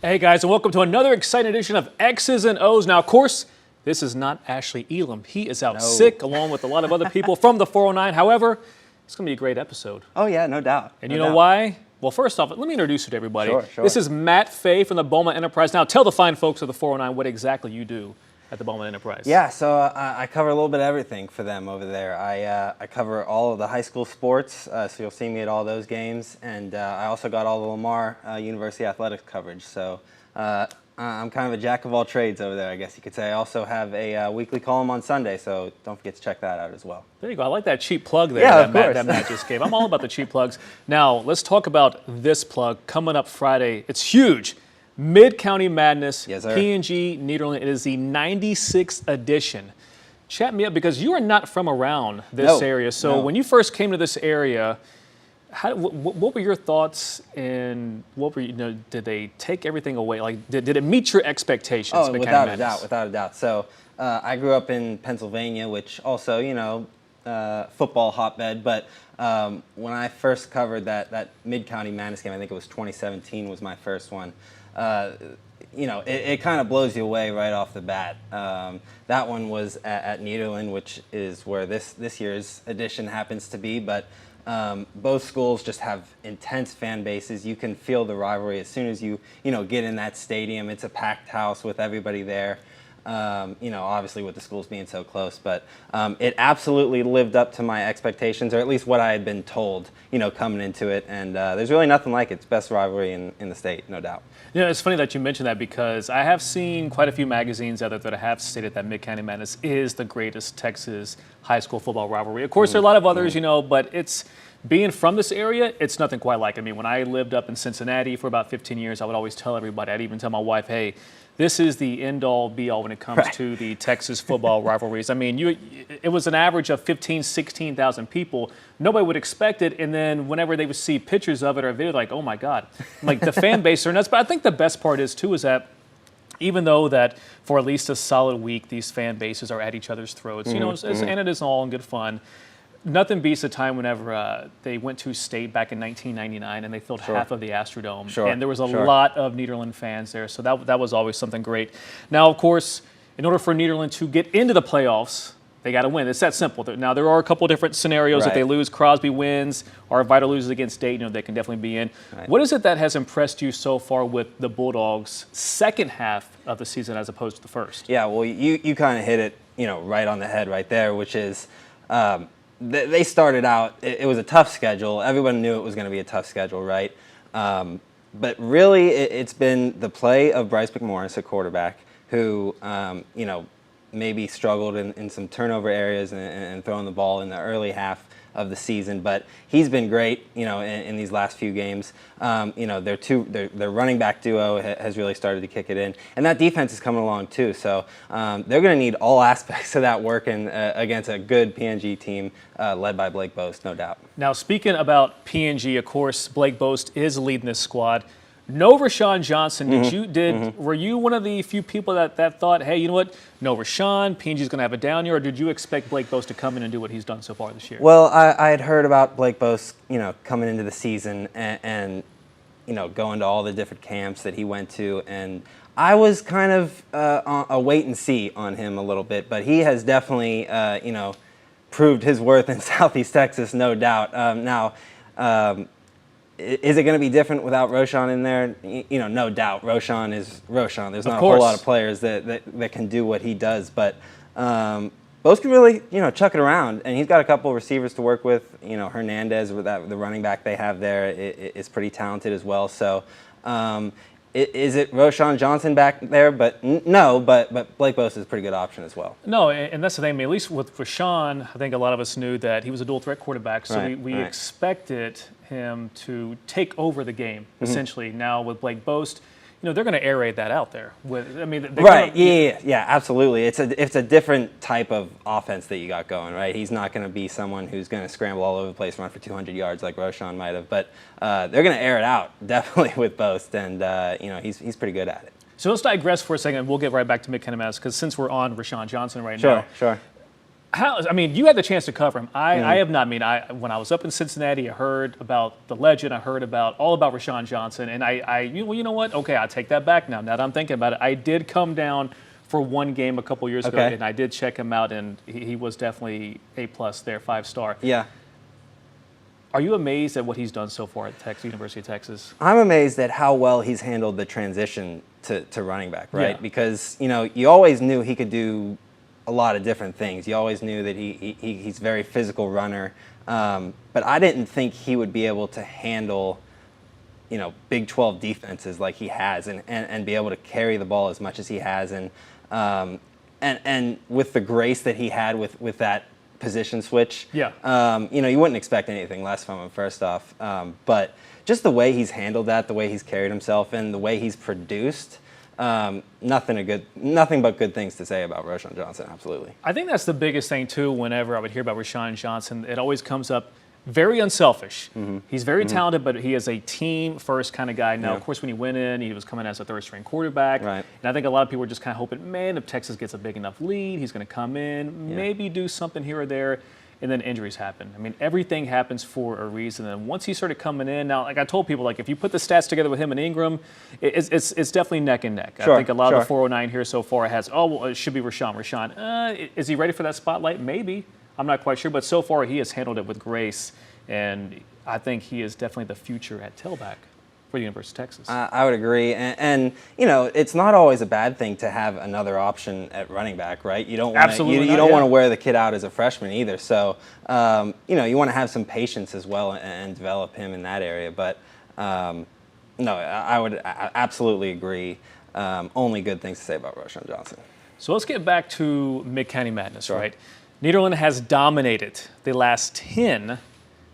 Hey guys, and welcome to another exciting edition of X's and O's. Now, of course, this is not Ashley Elam. He is out sick, along with a lot of other people from the 409. However, it's going to be a great episode. Oh yeah, no doubt. And you know why? Well, first off, let me introduce you to everybody. Sure. This is Matt Faye from the Beaumont Enterprise. Now, tell the fine folks of the 409 what exactly you do at the Beaumont Enterprise. Yeah, so I cover a little bit of everything for them over there. I cover all of the high school sports, so you'll see me at all those games, and I also got all the Lamar University athletics coverage. So I'm kind of a jack of all trades over there, I guess you could say. I also have a weekly column on Sunday, so don't forget to check that out as well. There you go. I like that cheap plug there that Matt just gave. I'm all about the cheap plugs. Now, let's talk about this plug coming up Friday. It's huge. Mid-County Madness, yes, sir. P&G, Nederland. It is the 96th edition. Chat me up because you are not from around this area. So when you first came to this area, what were your thoughts and what were did they take everything away? Like, did it meet your expectations? Oh, without a doubt. So I grew up in Pennsylvania, which also, football hotbed. But when I first covered that Mid-County Madness game, I think it was 2017 was my first one. It kind of blows you away right off the bat. That one was at Nederland, which is where this year's edition happens to be. But both schools just have intense fan bases. You can feel the rivalry as soon as you get in that stadium. It's a packed house with everybody there. Obviously with the schools being so close, but it absolutely lived up to my expectations, or at least what I had been told, coming into it. And there's really nothing like it. It's best rivalry in the state, no doubt. It's funny that you mentioned that because I have seen quite a few magazines out there that have stated that Mid-County Madness is the greatest Texas high school football rivalry. Of course, there are a lot of others, but it's being from this area, it's nothing quite like it. I mean, when I lived up in Cincinnati for about 15 years, I would always tell everybody, I'd even tell my wife, hey, this is the end-all, be-all when it comes to the Texas football rivalries. I mean, it was an average of 15,000, 16,000 people. Nobody would expect it, and then whenever they would see pictures of it or a video, like, oh, my God. Like, the fan base are nuts. But I think the best part is, too, is that even though that for at least a solid week, these fan bases are at each other's throats, and it is all in good fun. Nothing beats the time whenever they went to state back in 1999 and they filled half of the Astrodome. And there was a lot of Nederland fans there, so that was always something great. Now, of course, in order for Nederland to get into the playoffs, they got to win. It's that simple. Now, there are a couple different scenarios. If they lose, Crosby wins, or Vita loses against Dayton, they can definitely be in. What is it that has impressed you so far with the Bulldogs' second half of the season as opposed to the first? Yeah, well, you kind of hit it, right on the head right there, which is they started out, it was a tough schedule. Everyone knew it was going to be a tough schedule, right? But really, it's been the play of Bryce McMorris, a quarterback, who, maybe struggled in some turnover areas and throwing the ball in the early half of the season, but he's been great, in these last few games. Their running back duo has really started to kick it in, and that defense is coming along too. So they're going to need all aspects of that working against a good PNG team led by Blake Boast, no doubt. Now, speaking about PNG, of course, Blake Boast is leading this squad. No Roshan Johnson. Were you one of the few people that thought, hey, you know what? No Roshan, PNG's going to have a down year, or did you expect Blake Boast to come in and do what he's done so far this year? Well, I had heard about Blake Boast, coming into the season and going to all the different camps that he went to, and I was kind of a wait and see on him a little bit, but he has definitely, proved his worth in Southeast Texas, no doubt. Is it going to be different without Roshan in there? No doubt. Roshan is Roshan. There's not a whole lot of players that can do what he does, but Boast can really, chuck it around, and he's got a couple of receivers to work with. Hernandez, with the running back they have there, is pretty talented as well. So, is it Roshan Johnson back there? But no, but Blake Boast is a pretty good option as well. No, and that's the thing. I mean, at least with Roshan, I think a lot of us knew that he was a dual threat quarterback, so we expected him to take over the game essentially. Now with Blake Boast, they're going to aerate that out there. Yeah, absolutely. It's a different type of offense that you got going, right? He's not going to be someone who's going to scramble all over the place, run for 200 yards like Roshan might have, but they're going to air it out definitely with Boast, and he's pretty good at it. So let's digress for a second. We'll get right back to Mid-County Madness because since we're on Roshan Johnson right now, I mean, you had the chance to cover him. I have not. I mean, when I was up in Cincinnati, I heard about the legend. I heard all about Roshan Johnson, and you know what? Okay, I take that back now. Now that I'm thinking about it, I did come down for one game a couple years ago, and I did check him out, and he was definitely A+ there, 5-star. Yeah. Are you amazed at what he's done so far at University of Texas? I'm amazed at how well he's handled the transition to running back, right? Yeah. Because, you always knew he could do a lot of different things. You always knew that he's a very physical runner. But I didn't think he would be able to handle, Big 12 defenses like he has and be able to carry the ball as much as he has. And with the grace that he had with that position switch. Yeah. You wouldn't expect anything less from him, first off. But just the way he's handled that, the way he's carried himself, and the way he's produced, nothing but good things to say about Roshan Johnson, absolutely. I think that's the biggest thing, too, whenever I would hear about Roshan Johnson. It always comes up very unselfish. He's very talented, but he is a team-first kind of guy. Now, of course, when he went in, he was coming as a third-string quarterback. Right. And I think a lot of people were just kind of hoping, man, if Texas gets a big enough lead, he's going to come in, maybe do something here or there, and then injuries happen. I mean, everything happens for a reason. And once he started coming in, now, like I told people, like if you put the stats together with him and Ingram, it's definitely neck and neck. Sure, I think a lot of the 409 here so far has, it should be Roshan. Is he ready for that spotlight? Maybe. I'm not quite sure, but so far he has handled it with grace, and I think he is definitely the future at tailback for the University of Texas. I would agree, and it's not always a bad thing to have another option at running back, right? You don't want to wear the kid out as a freshman either. So you want to have some patience as well and develop him in that area. But no, I would absolutely agree. Only good things to say about Roshan Johnson. So let's get back to Mid-County Madness, right? Nederland has dominated the last 10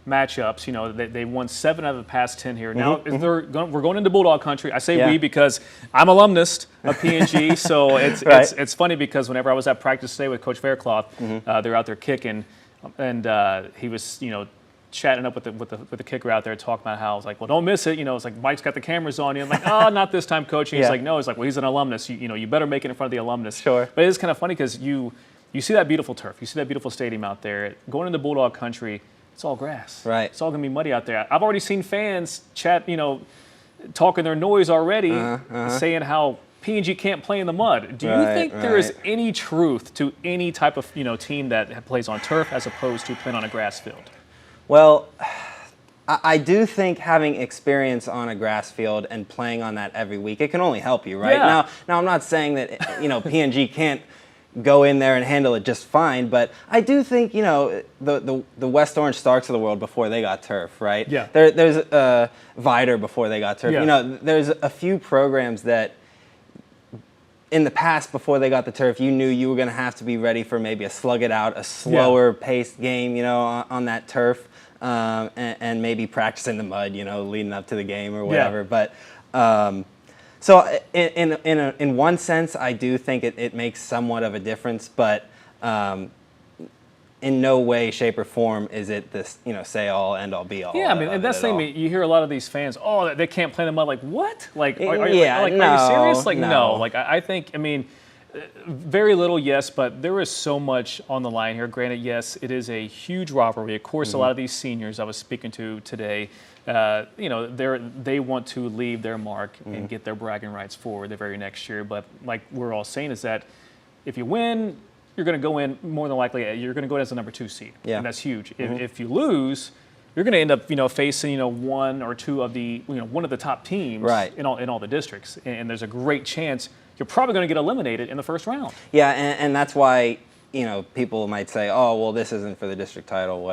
matchups. They won 7 out of the past 10 here. Now we're going into Bulldog country. I say we because I'm alumnus of P&G, so it's funny because whenever I was at practice today with Coach Faircloth, they're out there kicking, and he was chatting up with the kicker out there, talking about how it's like, well, don't miss it. It's like Mike's got the cameras on you. I'm like, oh, not this time, Coach. And he's like, no. He's like, well, he's an alumnus. You better make it in front of the alumnus. Sure. But it is kind of funny because you see that beautiful turf, you see that beautiful stadium out there. Going into Bulldog country, it's all grass. Right. It's all going to be muddy out there. I've already seen fans chat, talking their noise already, saying how P&G can't play in the mud. Do you think there is any truth to any type of team that plays on turf as opposed to playing on a grass field? Well, I do think having experience on a grass field and playing on that every week, it can only help you, right? Yeah. Now I'm not saying that P&G can't go in there and handle it just fine, but I do think the West Orange Starks of the world before they got turf, right? Yeah. There's Vider before they got turf. Yeah. There's a few programs that in the past before they got the turf, you knew you were going to have to be ready for maybe a slug it out, a slower paced game, on that turf, and maybe practice in the mud, leading up to the game or whatever. But so in one sense, I do think it makes somewhat of a difference, but in no way, shape, or form is it this, say all, end all, be all. Yeah, I mean, and that's the thing. You hear a lot of these fans, oh, they can't play in the mud. Like, what? Like, are you serious? Like, no. Like, I think, very little, yes, but there is so much on the line here. Granted, yes, it is a huge rivalry. Of course, a lot of these seniors I was speaking to today, they want to leave their mark and get their bragging rights for the very next year. But like we're all saying is that if you win, you're going to go in more than likely. You're going to go in as the number 2 seed, and that's huge. If you lose, you're going to end up, facing, one or two of the, one of the top teams in all the districts, and there's a great chance you're probably going to get eliminated in the first round. Yeah, and that's why, people might say, oh, well, this isn't for the district title,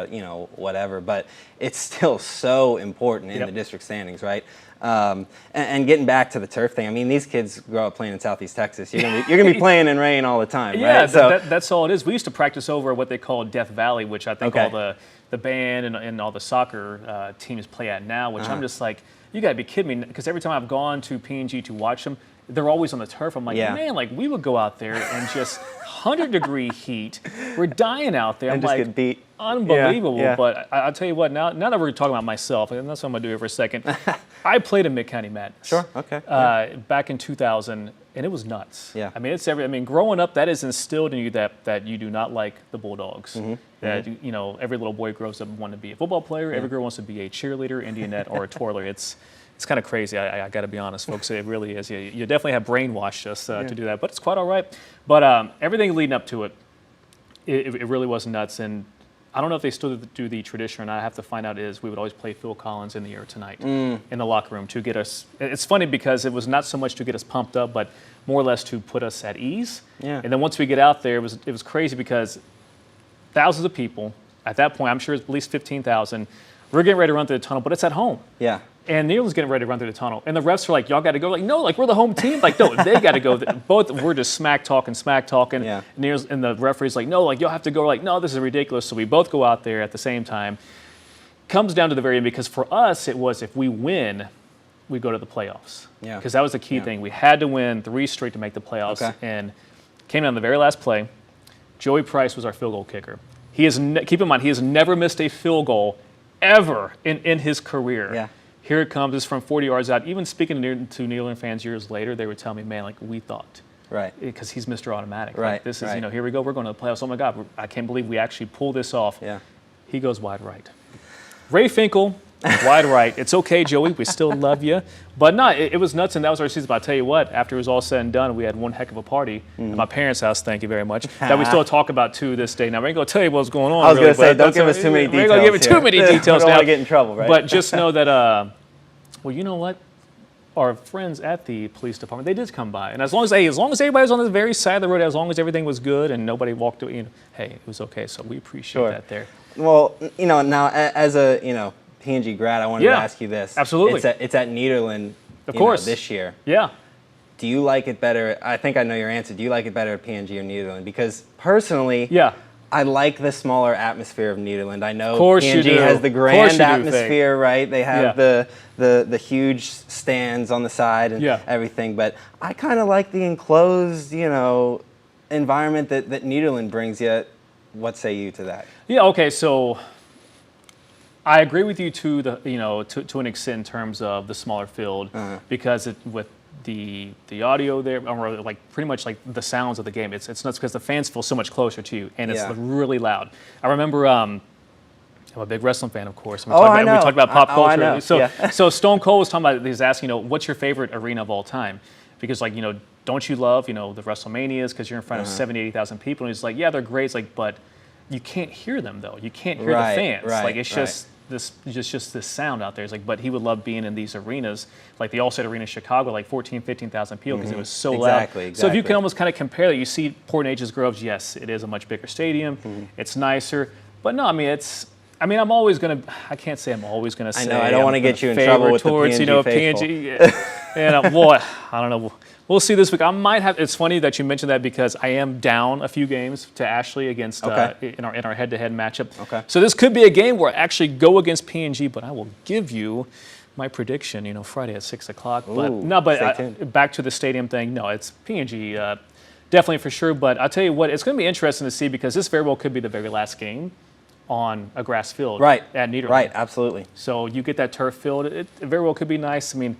whatever, but it's still so important in the district standings, right? And getting back to the turf thing, these kids grow up playing in Southeast Texas. You're gonna be playing in rain all the time, right? Yeah, so that's all it is. We used to practice over what they call Death Valley, which I think all the band and all the soccer teams play at now, which I'm just like, you gotta be kidding me, because every time I've gone to P&G to watch them, they're always on the turf. I'm like, man, like we would go out there and just 100-degree heat. We're dying out there. And just get beat. Unbelievable. Yeah. But I'll tell you what, now that we're talking about myself, and that's what I'm going to do here for a second, I played in Mid-County Madness. Sure, okay. Back in 2000. and it was nuts. Yeah. I mean, it's I mean, growing up, that is instilled in you that you do not like the Bulldogs. That you know, every little boy grows up wanting to be a football player. Every girl wants to be a cheerleader, Indianette, or a twirler. It's kind of crazy. I got to be honest, folks. It really is. You definitely have brainwashed us to do that, but it's quite all right. But everything leading up to it, it really was nuts. And I don't know if they still do the tradition or not. I have to find out. Is we would always play Phil Collins in the air tonight in the locker room to get us. It's funny because it was not so much to get us pumped up, but more or less to put us at ease. Yeah. And then once we get out there, it was crazy because thousands of people at that point. I'm sure it's at least 15,000. We're getting ready to run through the tunnel, but it's at home. Yeah. And Neal's getting ready to run through the tunnel. And the refs are like, y'all got to go. Like, no, like, we're the home team. Like, no, they got to go. Both, we're just smack talking. Yeah. And the referee's like, no, like, y'all have to go. We're like, no, this is ridiculous. So we both go out there at the same time. Comes down to the very end because for us, it was if we win, we go to the playoffs. Yeah. Because that was the key thing. We had to win 3 straight to make the playoffs. Okay. And came down to the very last play. Joey Price was our field goal kicker. He is keep in mind, he has never missed a field goal ever in his career. Yeah. Here it comes. It's from 40 yards out. Even speaking to Neyland fans years later, they would tell me, man, like, we thought. Right. Because he's Mr. Automatic. Right. Like, this is, right. you know, here we go. We're going to the playoffs. Oh, my God. I can't believe we actually pulled this off. Yeah. He goes wide right. Ray Finkel, wide right. It's okay, Joey. We still love you. But no, it was nuts, and that was our season. But I'll tell you what, after it was all said and done, we had one heck of a party at my parents' house, thank you very much, that we still talk about to this day. Now, we ain't going to tell you what's going on. I was really, going to say, don't give us too many details. We ain't going to give it too many details we don't now. want to get in trouble, right? But just know that, well, you know what? Our friends at the police department, they did come by. And as long as everybody was on the very side of the road, as long as everything was good and nobody walked away, you know, hey, it was okay. So we appreciate that there. Well, you know, now as a, you know, P&G grad, I wanted to ask you this. Absolutely. It's at Nederland, of course, this year. Yeah. Do you like it better? I think I know your answer. Do you like it better at P&G or Nederland? Because personally, I like the smaller atmosphere of Nederland. I know P&G has the grand atmosphere, right? They have the huge stands on the side and everything. But I kind of like the enclosed, you know, environment that Nederland brings you. What say you to that? Yeah. Okay. So I agree with you to an extent in terms of the smaller field because with the audio there, or like pretty much like the sounds of the game, it's nuts because the fans feel so much closer to you and it's really loud. I remember I'm a big wrestling fan, of course. We talked about pop culture. So Stone Cold was talking about, he was asking, what's your favorite arena of all time? Because like, don't you love, the WrestleManias because you're in front of 70, 80,000 people? And he's like, yeah, they're great. It's like, but you can't hear them though. You can't hear the fans. Like it's just this sound out there. It's like, but he would love being in these arenas, like the Allstate Arena in Chicago, like 14, 15,000 people because it was so loud. Exactly. So if you can almost kind of compare that, you see Port Neches Groves, yes, it is a much bigger stadium. It's nicer. But no, I mean, I'm always going to, I can't say I'm always going to say. I know, I don't want to get you in trouble with towards, the P&G P&G. And boy, I don't know. We'll see this week. I might have. It's funny that you mentioned that because I am down a few games to Ashley against in our head-to-head matchup. Okay. So this could be a game where I actually go against P&G, but I will give you my prediction. Friday at 6 o'clock. But back to the stadium thing. No, it's P&G definitely for sure. But I'll tell you what, it's going to be interesting to see because this very well could be the very last game on a grass field at Nederland. Right. Absolutely. So you get that turf field. It very well could be nice. I mean,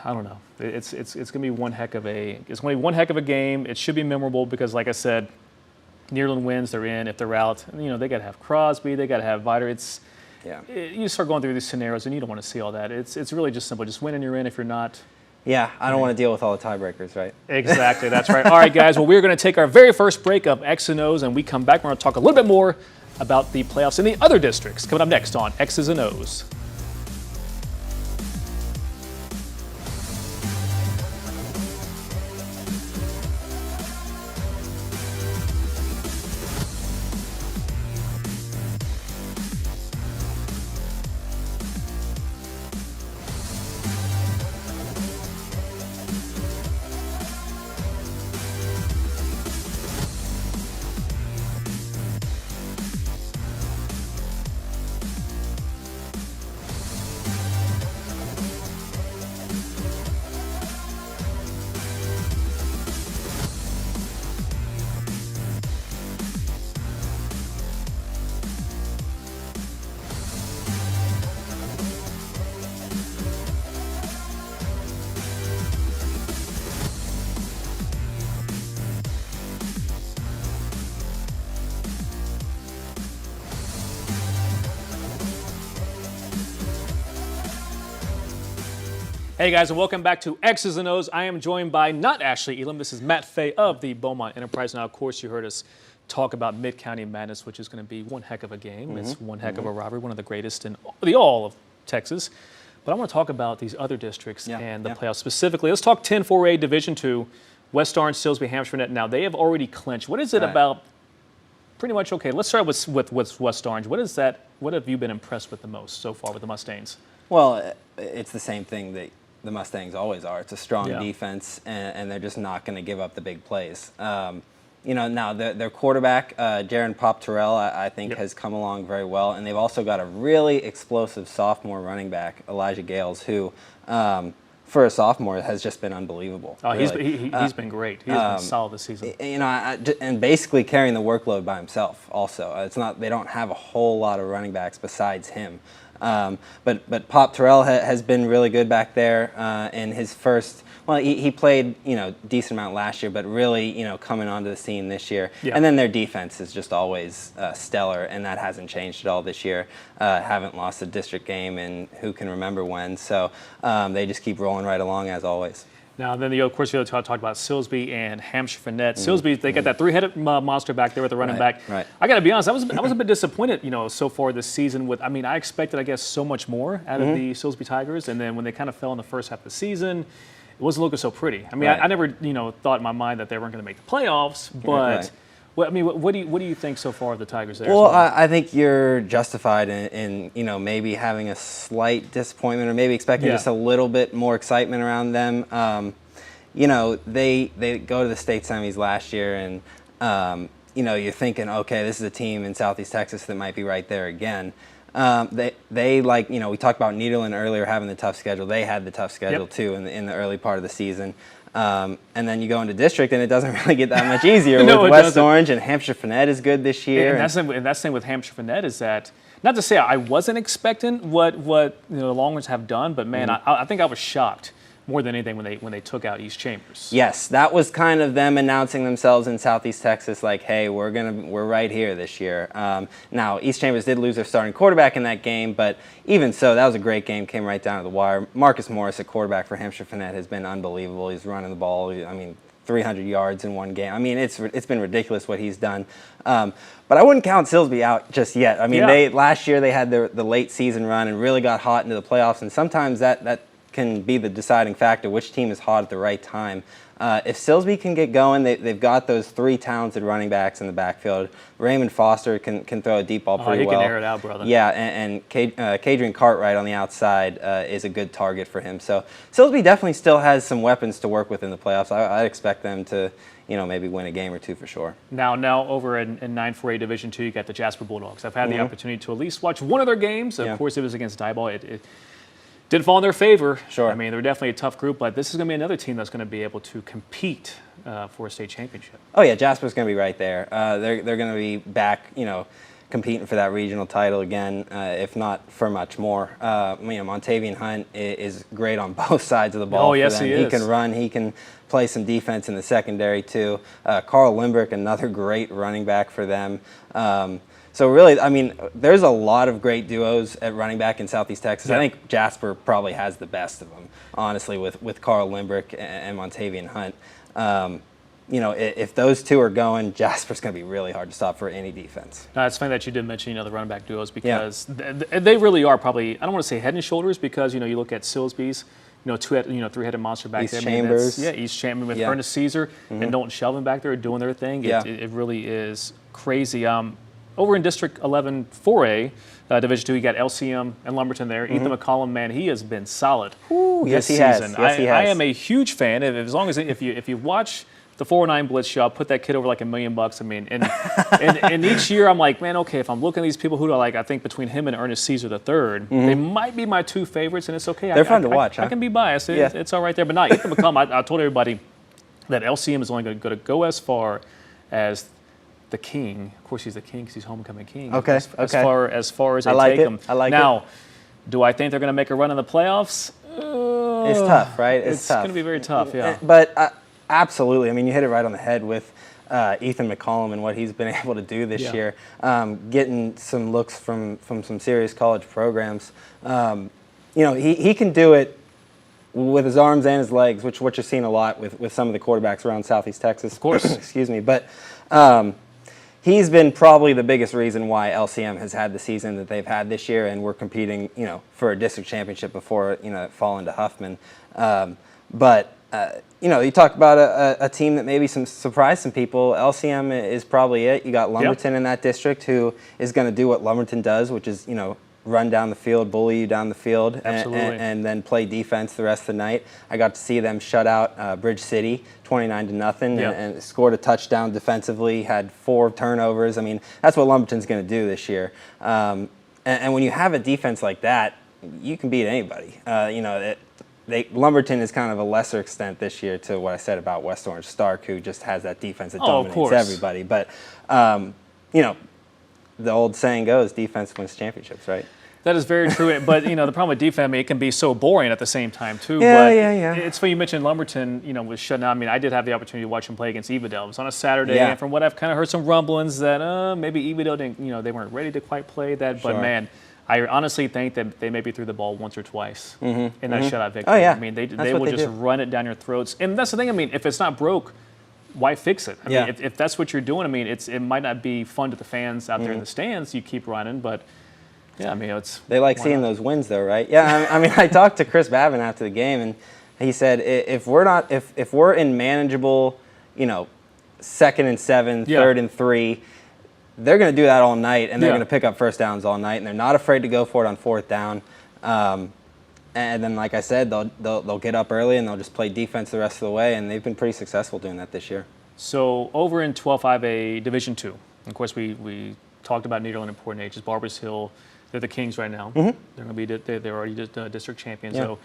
I don't know. It's going to be one heck of a game. It should be memorable because, like I said, Nederland wins, they're in. If they're out, they got to have Crosby, they got to have Vider. You start going through these scenarios and you don't want to see all that. It's really just simple. Just win and you're in. If you're not, I don't want to deal with all the tiebreakers, right? Exactly. That's right. All right, guys. Well, we're going to take our very first break of X and O's, and we come back. We're going to talk a little bit more about the playoffs in the other districts coming up next on X's and O's. Hey guys, and welcome back to X's and O's. I am joined by not Ashley Elam. This is Matt Faye of the Beaumont Enterprise. Now, of course, you heard us talk about Mid-County Madness, which is going to be one heck of a game. It's one heck of a rivalry, one of the greatest in all of Texas. But I want to talk about these other districts and the playoffs specifically. Let's talk 10-4A Division II, West Orange, Silsbee, Hampshire Net. Now, they have already clinched. What is it about? Pretty much okay. Let's start with West Orange. What is that? What have you been impressed with the most so far with the Mustangs? Well, it's the same thing that the Mustangs always are. It's a strong defense, and they're just not going to give up the big plays. Now their quarterback, Jaron Pop-Terrell, I think has come along very well, and they've also got a really explosive sophomore running back, Elijah Gales, who, for a sophomore, has just been unbelievable. Oh, really. He's been great. He's been solid this season. And basically carrying the workload by himself. Also, it's not they don't have a whole lot of running backs besides him. But Pop-Terrell has been really good back there in his first. Well, he played decent amount last year, but really coming onto the scene this year. Yeah. And then their defense is just always stellar, and that hasn't changed at all this year. Haven't lost a district game in who can remember when. So they just keep rolling right along as always. Now, then, of course, you talk about Silsbee and Hampshire Net. Silsbee, they got that three-headed monster back there with the running back. Right. I got to be honest, I was a bit disappointed, so far this season. I expected, I guess, so much more out of the Silsbee Tigers, and then when they kind of fell in the first half of the season, it wasn't looking so pretty. I mean, I never, thought in my mind that they weren't going to make the playoffs, but. What do you think so far of the Tigers there? Well, I think you're justified in maybe having a slight disappointment or maybe expecting just a little bit more excitement around them. They go to the state semis last year, and you're thinking, okay, this is a team in Southeast Texas that might be right there again. We talked about Nederland earlier having the tough schedule. They had the tough schedule too in the early part of the season. And then you go into district, and it doesn't really get that much easier with West Orange, and Hampshire Net is good this year. And that's the thing with Hampshire Net is that, not to say I wasn't expecting what the Longhorns have done, but man, I think I was shocked more than anything when they took out East Chambers. Yes, that was kind of them announcing themselves in Southeast Texas, like, hey, we're right here this year. Now, East Chambers did lose their starting quarterback in that game, but even so, that was a great game. Came right down to the wire. Marcus Morris, a quarterback for Hampshire Net, has been unbelievable. He's running the ball. 300 yards in one game. It's been ridiculous what he's done. But I wouldn't count Silsbee out just yet. Last year they had the late season run and really got hot into the playoffs, and sometimes that can be the deciding factor, which team is hot at the right time. If Silsbee can get going, they've got those three talented running backs in the backfield. Raymond Foster can throw a deep ball pretty well. He can air it out, brother. Yeah, and Kadrian Cartwright on the outside is a good target for him. So Silsbee definitely still has some weapons to work with in the playoffs. I'd expect them to maybe win a game or two for sure. Now over in 9-4A Division II, you got the Jasper Bulldogs. I've had the opportunity to at least watch one of their games. Of course, it was against Diboll. It didn't fall in their favor. Sure. They're definitely a tough group, but this is going to be another team that's going to be able to compete for a state championship. Oh yeah, Jasper's going to be right there. They're going to be back, competing for that regional title again, if not for much more. Montavian Hunt is great on both sides of the ball. Oh yes, he is. He can run. He can play some defense in the secondary too. Carl Limbrick, another great running back for them. So really, there's a lot of great duos at running back in Southeast Texas. I think Jasper probably has the best of them, honestly, with Carl Limbrick and Montavian Hunt. If those two are going, Jasper's going to be really hard to stop for any defense. No, it's funny that you did mention the running back duos because they really are probably, I don't want to say head and shoulders because you look at Silsbee's. Three-headed monster back East there. Chambers. East Chambers with Ernest Caesar and Dalton Shelvin back there doing their thing. It really is crazy. Over in District 11 4A, Division 2, you got LCM and Lumberton there. Ethan Mccallum, man, he has been solid this season. Yes, he has. I am a huge fan. If you watch the 409 Blitz show, I'll put that kid over like $1 million. And each year I'm like, man, okay, if I'm looking at these people who are like, I think between him and Ernest Caesar III, they might be my two favorites, and it's okay. They're fun to watch. I can be biased. It's all right there. But not Ethan Mccallum. I told everybody that LCM is only going to go as far as the king. Of course, he's the king because he's homecoming king. Okay. As far as they like take him. I like now, do I think they're going to make a run in the playoffs? It's tough, right? It's going to be very tough, yeah. But absolutely. You hit it right on the head with Ethan Mccallum and what he's been able to do this year, getting some looks from some serious college programs. He can do it with his arms and his legs, which what you're seeing a lot with some of the quarterbacks around Southeast Texas. Of course. Excuse me. But he's been probably the biggest reason why LCM has had the season that they've had this year, and we're competing, for a district championship before, it fall into Huffman. You talk about a team that maybe surprised some people. LCM is probably it. You got Lumberton in that district, who is going to do what Lumberton does, which is, run down the field, bully you down the field, and then play defense the rest of the night. I got to see them shut out Bridge City 29-0 and scored a touchdown defensively, had 4 turnovers. I mean, that's what Lumberton's going to do this year. And when you have a defense like that, you can beat anybody. Lumberton is kind of a lesser extent this year to what I said about West Orange Stark, who just has that defense that dominates everybody. But, the old saying goes, defense wins championships, right? That is very true. But, the problem with defense, it can be so boring at the same time, too. Yeah. It's funny you mentioned Lumberton, was shut down. I mean, I did have the opportunity to watch them play against Evadale. It was on a Saturday, and from what I've kind of heard some rumblings that maybe Evadale didn't, they weren't ready to quite play that. But, man, I honestly think that they maybe threw the ball once or twice in that shutout victory. Oh, yeah. I mean, they will just run it down your throats. And that's the thing. I mean, if it's not broke, why fix it? I mean, if that's what you're doing, I mean, it might not be fun to the fans out there in the stands. You keep running, but yeah, I mean, they like seeing those wins, though, right? Yeah, I mean, I talked to Chris Babin after the game, and he said if we're in manageable, 2nd and 7, 3rd and 3. They're going to do that all night, and they're going to pick up first downs all night, and they're not afraid to go for it on 4th down. And then, like I said, they'll get up early and they'll just play defense the rest of the way, and they've been pretty successful doing that this year. So over in 12-5A Division II, of course, we talked about Nederland and Port Neches. Barbers Hill, they're the Kings right now. They're going to be they're already district champions. Yeah. So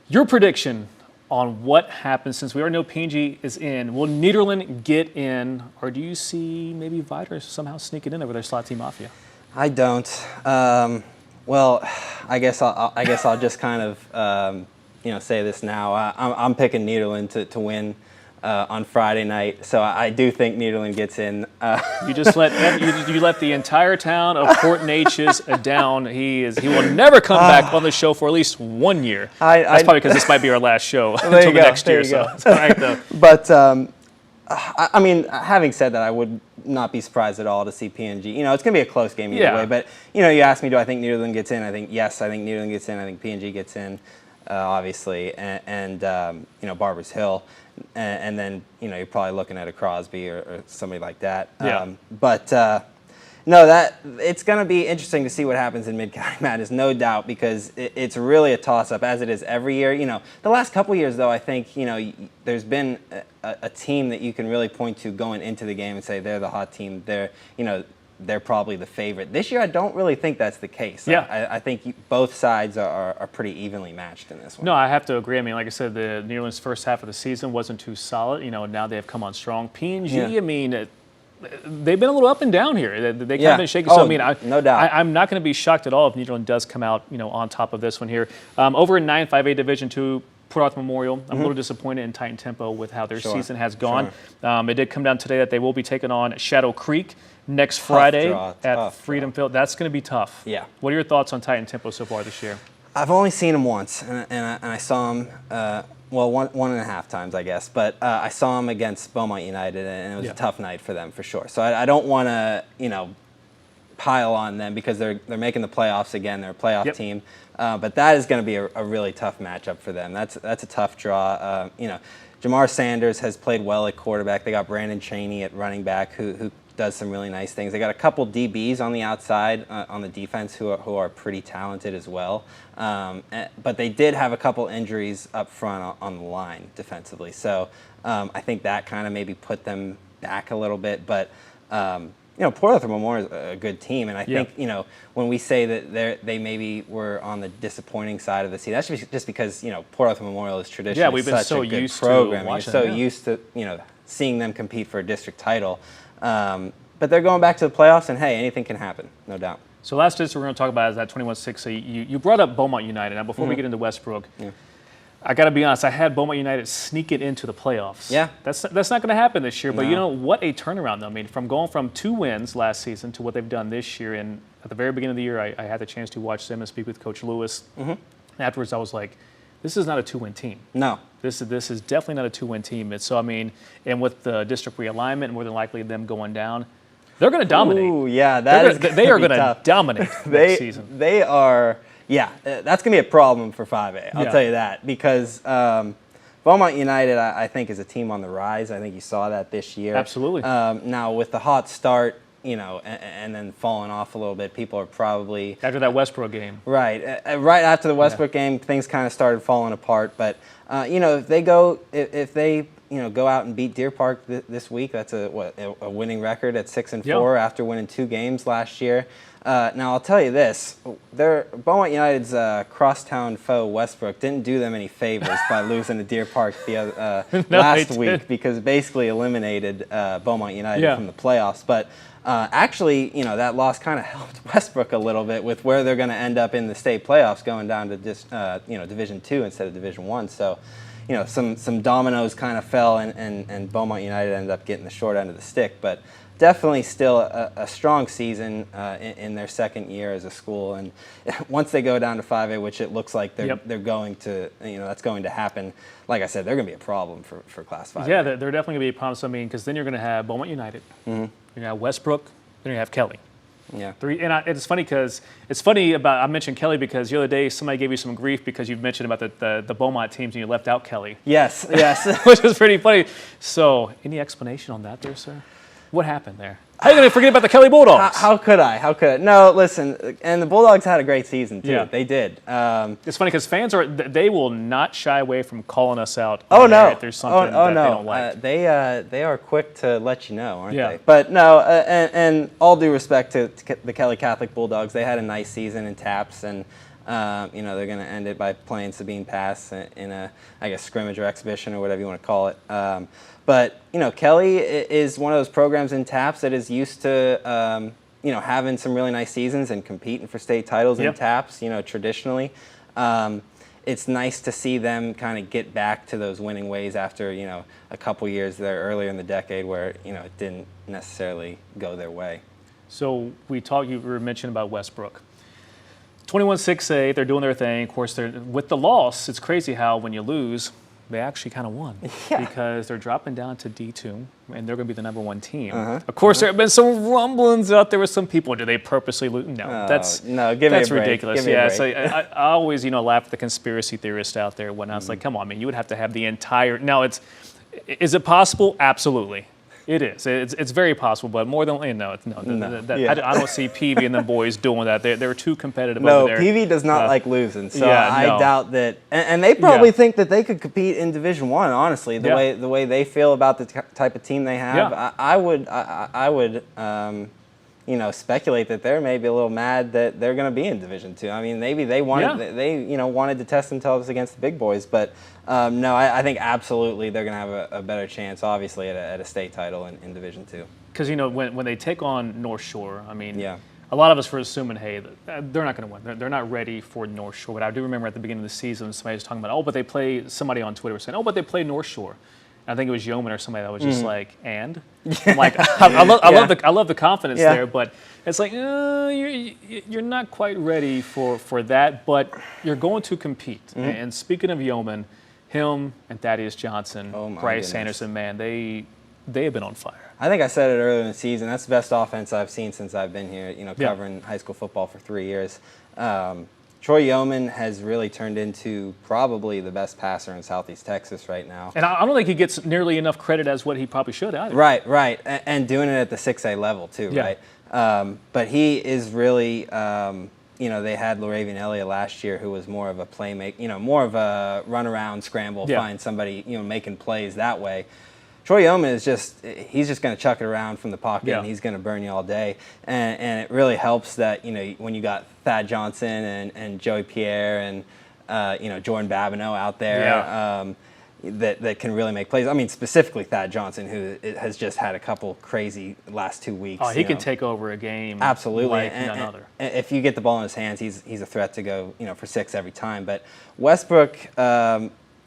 your prediction on what happens, since we already know P&G is in, will Nederland get in, or do you see maybe Vidor somehow sneaking in over their Slot T Mafia? I don't. Well, I guess I'll just kind of say this now. I'm picking Nederland to win on Friday night, so I do think Nederland gets in. You just let you let the entire town of Port Neches down. He will never come back on the show for at least 1 year. That's probably because this might be our last show until the next year. So it's all right though. But I mean, having said that, I would not be surprised at all to see PNG. It's going to be a close game either way. But, you asked me, do I think Nederland gets in? I think, yes, I think Nederland gets in. I think PNG gets in, obviously, and Barbers Hill. And then, you're probably looking at a Crosby or somebody like that. No, it's going to be interesting to see what happens in Mid-County Madness, no doubt, because it's really a toss-up, as it is every year. The last couple years, though, I think, there's been a team that you can really point to going into the game and say they're the hot team. They're probably the favorite. This year, I don't really think that's the case. Yeah. I think both sides are pretty evenly matched in this one. No, I have to agree. I mean, like I said, the Nederland's first half of the season wasn't too solid. Now they have come on strong. PNG, I mean, they've been a little up and down here. They kind of been shaky. So, I mean, no doubt. I'm not going to be shocked at all if Nederland does come out, on top of this one here. Over in 9-5A Division II, Port Arthur Memorial, I'm a little disappointed in Titan Tempo with how their season has gone. It did come down today that they will be taking on Shadow Creek next Friday at Freedom Field. That's going to be tough. Yeah. What are your thoughts on Titan Tempo so far this year? I've only seen him once, and I saw him, one and a half times, I guess. But I saw him against Beaumont United, and it was a tough night for them for sure. So I don't want to, pile on them because they're making the playoffs again. They're a playoff team. But that is going to be a really tough matchup for them. That's a tough draw. Jamar Sanders has played well at quarterback. They got Brandon Cheney at running back who does some really nice things. They got a couple DBs on the outside on the defense who are pretty talented as well. But they did have a couple injuries up front on the line defensively. So I think that kind of maybe put them back a little bit. But Port Arthur Memorial is a good team, and I think when we say that they maybe were on the disappointing side of the season, that's just because Port Arthur Memorial is traditionally we've been such so a good used program. to watching You're so used to seeing them compete for a district title, but they're going back to the playoffs, and hey, anything can happen, no doubt. So last district we're going to talk about is that 21-6. So you brought up Beaumont United. Now before we get into Westbrook. I got to be honest, I had Beaumont United sneak it into the playoffs. Yeah. That's not going to happen this year, but what a turnaround, though. I mean, from going from 2 wins last season to what they've done this year, and at the very beginning of the year, I had the chance to watch them and speak with Coach Lewis. Afterwards, I was like, this is not a 2-win team. No. This is definitely not a 2-win team. So, I mean, and with the district realignment, more than likely them going down, they're going to dominate. Ooh, yeah, they are going to dominate next season. They are, yeah, that's going to be a problem for 5A. I'll tell you that, because Beaumont United, I think, is a team on the rise. I think you saw that this year. Absolutely. Now, with the hot start, you know, and then falling off a little bit, people are probably after that Westbrook game. Right, right after the Westbrook game, things kind of started falling apart. But you know, if they go out and beat Deer Park this week, that's a winning record at 6-4 after winning 2 games last year. Now I'll tell you this: Beaumont United's crosstown foe Westbrook didn't do them any favors by losing to Deer Park last week, because basically eliminated Beaumont United from the playoffs. But actually, you know, that loss kind of helped Westbrook a little bit with where they're going to end up in the state playoffs, going down to Division II instead of Division I. So, you know, some dominoes kind of fell, and Beaumont United ended up getting the short end of the stick. But definitely still a strong season in their second year as a school. And once they go down to 5A, which it looks like they're going to, you know, that's going to happen. Like I said, they're going to be a problem for Class 5A. Yeah, they're definitely going to be a problem. So, I mean, because then you're going to have Beaumont United, you're going to have Westbrook, then you're going to have Kelly. Yeah. It's funny because I mentioned Kelly because the other day somebody gave you some grief because you mentioned about the Beaumont teams and you left out Kelly. Yes, yes. Which is pretty funny. So, any explanation on that there, sir? What happened there? How are you going to forget about the Kelly Bulldogs? How could I? No, listen, and the Bulldogs had a great season, too. Yeah. They did. It's funny because fans they will not shy away from calling us out. Oh, no. If there's something that they don't like. They are quick to let you know, aren't Yeah. they? But no, and all due respect to the Kelly Catholic Bulldogs, they had a nice season in TAPS, and you know, they're going to end it by playing Sabine Pass in a, I guess, scrimmage or exhibition or whatever you want to call it. But, you know, Kelly is one of those programs in TAPS that is used to, you know, having some really nice seasons and competing for state titles in TAPS, you know, traditionally. It's nice to see them kind of get back to those winning ways after, you know, a couple years there earlier in the decade where, you know, it didn't necessarily go their way. So you were mentioning about Westbrook. 21-6A, they're doing their thing. Of course, with the loss, it's crazy how when you lose, they actually kind of won because they're dropping down to D2 and they're going to be the number 1 team. Of course, there have been some rumblings out there with some people. Do they purposely lose? No, that's ridiculous. So I always, you know, laugh at the conspiracy theorists out there when I was like, come on, man, you would have to have the entire. Now, is it possible? Absolutely. It is. It's very possible, but more than I don't see PV and the boys doing that. They're too competitive over there. No, PV does not like losing, so I doubt that. And they probably think that they could compete in Division I. Honestly, the way they feel about the type of team they have, I would you know, speculate that they're maybe a little mad that they're going to be in Division II. I mean, maybe they wanted you know, wanted to test themselves against the big boys, but no, I think absolutely they're going to have a better chance, obviously, at a state title in Division II. Because, you know, when they take on North Shore, I mean, a lot of us were assuming, hey, they're not going to win. They're not ready for North Shore. But I do remember at the beginning of the season, somebody was talking about, somebody on Twitter was saying, but they play North Shore. I think it was Yeoman or somebody that was just like, and? I'm like, I love the confidence there, but it's like, you're not quite ready for that, but you're going to compete. And speaking of Yeoman, him and Thaddeus Johnson, Bryce Sanderson, man, they have been on fire. I think I said it earlier in the season. That's the best offense I've seen since I've been here, you know, covering high school football for 3 years. Troy Yeoman has really turned into probably the best passer in Southeast Texas right now. And I don't think he gets nearly enough credit as what he probably should either. Right. And doing it at the 6A level too, right? But he is really, you know, they had Loravian Elliott last year who was more of a playmaker, you know, more of a run-around scramble, find somebody, you know, making plays that way. Troy Yeoman is he's just going to chuck it around from the pocket and he's going to burn you all day. And it really helps that, you know, when you got Thad Johnson and Joey Pierre and, you know, Jordan Babineau out there that can really make plays. I mean, specifically Thad Johnson, who has just had a couple crazy last 2 weeks. Oh, he can take over a game. Absolutely. Like none other. And if you get the ball in his hands, he's a threat to go, you know, for 6 every time. But Westbrook,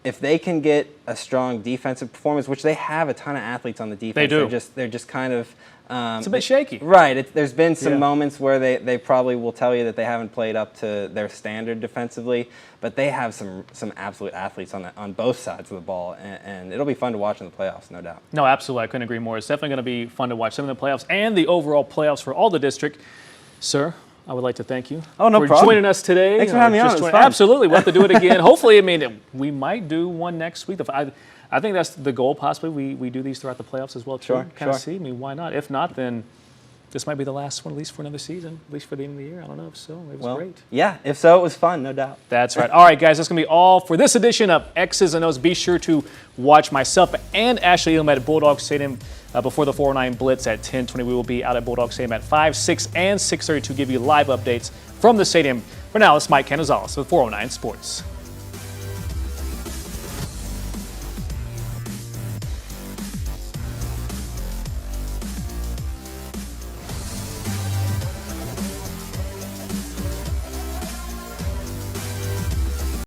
if they can get a strong defensive performance, which they have a ton of athletes on the defense, They do. They're just kind of It's a bit shaky. Right. There's been some Yeah. moments where they probably will tell you that they haven't played up to their standard defensively, but they have some absolute athletes on both sides of the ball, and it'll be fun to watch in the playoffs, no doubt. No, absolutely. I couldn't agree more. It's definitely going to be fun to watch some of the playoffs and the overall playoffs for all the district. Sir, I would like to thank you for problem. Joining us today. Thanks for having me on. It was fun. Absolutely. We'll have to do it again. Hopefully, I mean, we might do one next week. I think that's the goal, possibly. We do these throughout the playoffs as well, too. Sure, Kind of sure. see. I mean, why not? If not, then this might be the last one, at least for another season, at least for the end of the year. I don't know if so. It was great. Yeah, if so, it was fun, no doubt. That's right. All right, guys, that's going to be all for this edition of X's and O's. Be sure to watch myself and Ashley Elam at Bulldogs Stadium before the 409 Blitz at 10:20. We will be out at Bulldogs Stadium at 5, 6, and 6:30 to give you live updates from the stadium. For now, it's Mike Canizales with 409 Sports.